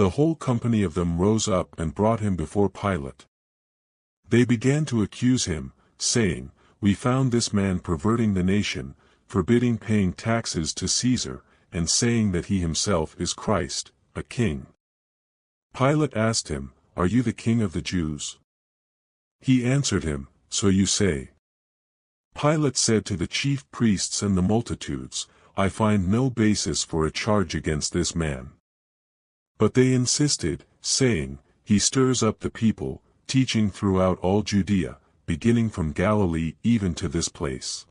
The whole company of them rose up and brought him before Pilate. They began to accuse him, saying, "We found this man perverting the nation, forbidding paying taxes to Caesar, and saying that he himself is Christ, a king." Pilate asked him, "Are you the king of the Jews?" He answered him, "So you say." Pilate said to the chief priests and the multitudes, "I find no basis for a charge against this man." But they insisted, saying, "He stirs up the people, teaching throughout all Judea, beginning from Galilee even to this place."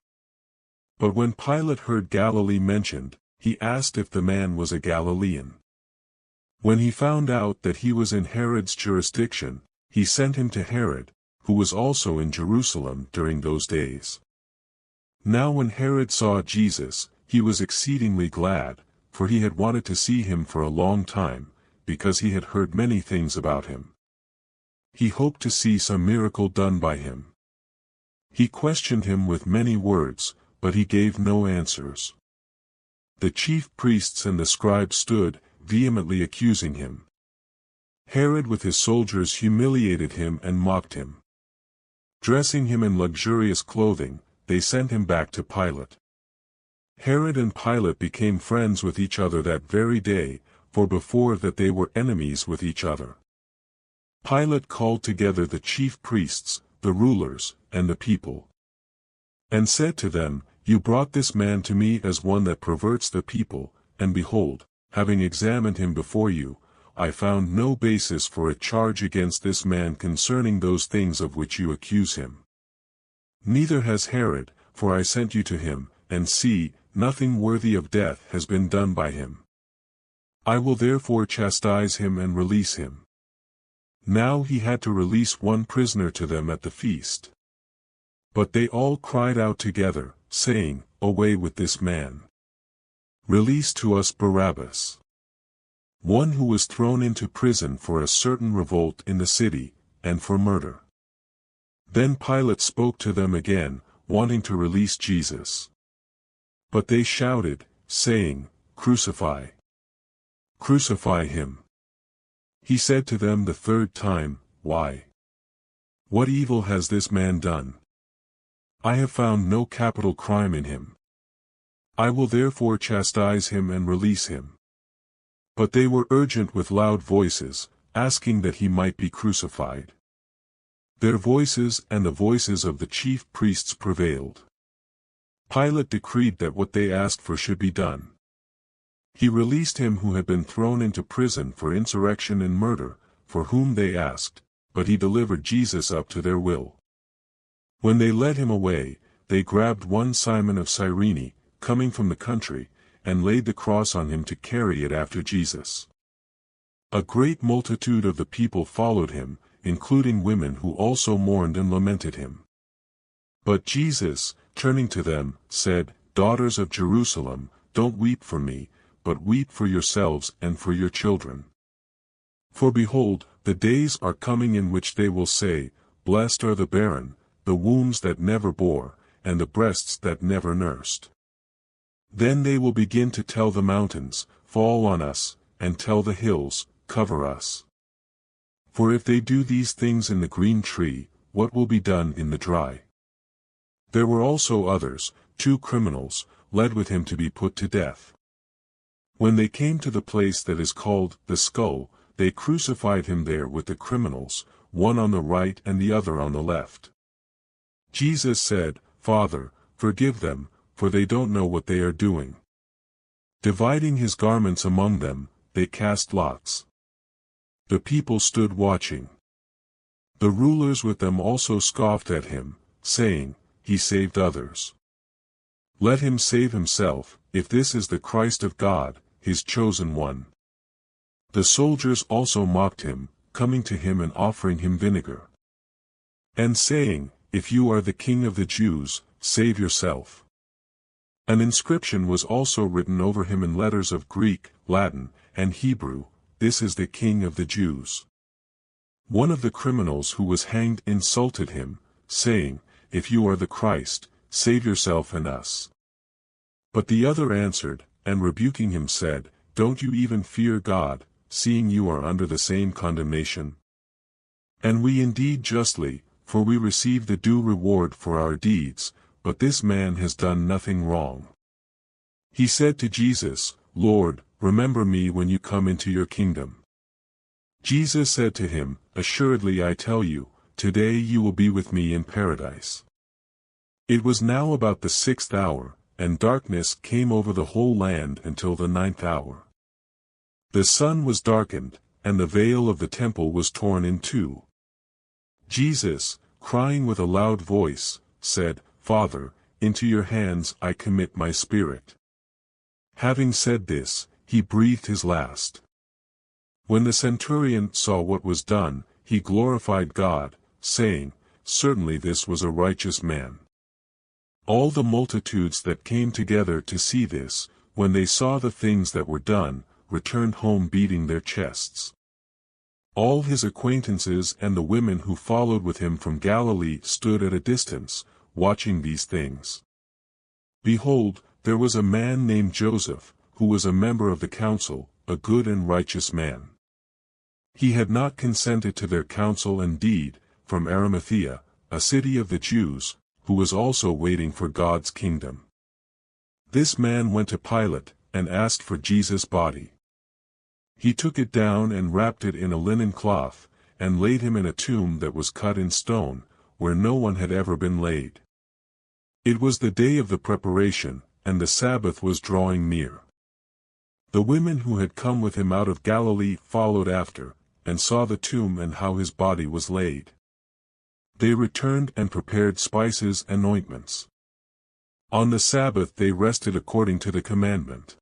But when Pilate heard Galilee mentioned, he asked if the man was a Galilean. When he found out that he was in Herod's jurisdiction, he sent him to Herod, who was also in Jerusalem during those days. Now when Herod saw Jesus, he was exceedingly glad, for he had wanted to see him for a long time, because he had heard many things about him. He hoped to see some miracle done by him. He questioned him with many words, but he gave no answers. The chief priests and the scribes stood, vehemently accusing him. Herod with his soldiers humiliated him and mocked him. Dressing him in luxurious clothing, they sent him back to Pilate. Herod and Pilate became friends with each other that very day, for before that they were enemies with each other. Pilate called together the chief priests, the rulers, and the people, and said to them, "You brought this man to me as one that perverts the people, and behold, having examined him before you, I found no basis for a charge against this man concerning those things of which you accuse him. Neither has Herod, for I sent you to him, and see, nothing worthy of death has been done by him. I will therefore chastise him and release him." Now he had to release one prisoner to them at the feast. But they all cried out together, saying, "Away with this man! Release to us Barabbas, one who was thrown into prison for a certain revolt in the city, and for murder." Then Pilate spoke to them again, wanting to release Jesus. But they shouted, saying, "Crucify! Crucify him!" He said to them the third time, "Why? What evil has this man done? I have found no capital crime in him. I will therefore chastise him and release him." But they were urgent with loud voices, asking that he might be crucified. Their voices and the voices of the chief priests prevailed. Pilate decreed that what they asked for should be done. He released him who had been thrown into prison for insurrection and murder, for whom they asked, but he delivered Jesus up to their will. When they led him away, they grabbed one Simon of Cyrene, coming from the country, and laid the cross on him to carry it after Jesus. A great multitude of the people followed him, including women who also mourned and lamented him. But Jesus, turning to them, said, "Daughters of Jerusalem, don't weep for me, but weep for yourselves and for your children. For behold, the days are coming in which they will say, Blessed are the barren, the wombs that never bore, and the breasts that never nursed. Then they will begin to tell the mountains, Fall on us, and tell the hills, Cover us. For if they do these things in the green tree, what will be done in the dry?" There were also others, 2 criminals, led with him to be put to death. When they came to the place that is called the Skull, they crucified him there with the criminals, one on the right and the other on the left. Jesus said, "Father, forgive them, for they don't know what they are doing." Dividing his garments among them, they cast lots. The people stood watching. The rulers with them also scoffed at him, saying, "He saved others. Let him save himself, if this is the Christ of God, his chosen one." The soldiers also mocked him, coming to him and offering him vinegar, and saying, "If you are the King of the Jews, save yourself." An inscription was also written over him in letters of Greek, Latin, and Hebrew, "This is the King of the Jews." One of the criminals who was hanged insulted him, saying, "If you are the Christ, save yourself and us." But the other answered, and rebuking him said, "Don't you even fear God, seeing you are under the same condemnation? And we indeed justly, for we receive the due reward for our deeds, but this man has done nothing wrong. He said to Jesus, Lord, remember me when you come into your kingdom. Jesus said to him, Assuredly I tell you, today you will be with me in paradise. It was now about the 6th hour, and darkness came over the whole land until the 9th hour. The sun was darkened, and the veil of the temple was torn in two. Jesus, crying with a loud voice, said, Father, into your hands I commit my spirit. Having said this, he breathed his last. When the centurion saw what was done, he glorified God, saying, Certainly this was a righteous man. All the multitudes that came together to see this, when they saw the things that were done, returned home beating their chests. All his acquaintances and the women who followed with him from Galilee stood at a distance, watching these things. Behold, there was a man named Joseph, who was a member of the council, a good and righteous man. He had not consented to their counsel and deed, from Arimathea, a city of the Jews, who was also waiting for God's kingdom. This man went to Pilate, and asked for Jesus' body. He took it down and wrapped it in a linen cloth, and laid him in a tomb that was cut in stone, where no one had ever been laid. It was the day of the preparation, and the Sabbath was drawing near. The women who had come with him out of Galilee followed after, and saw the tomb and how his body was laid. They returned and prepared spices and ointments. On the Sabbath they rested according to the commandment.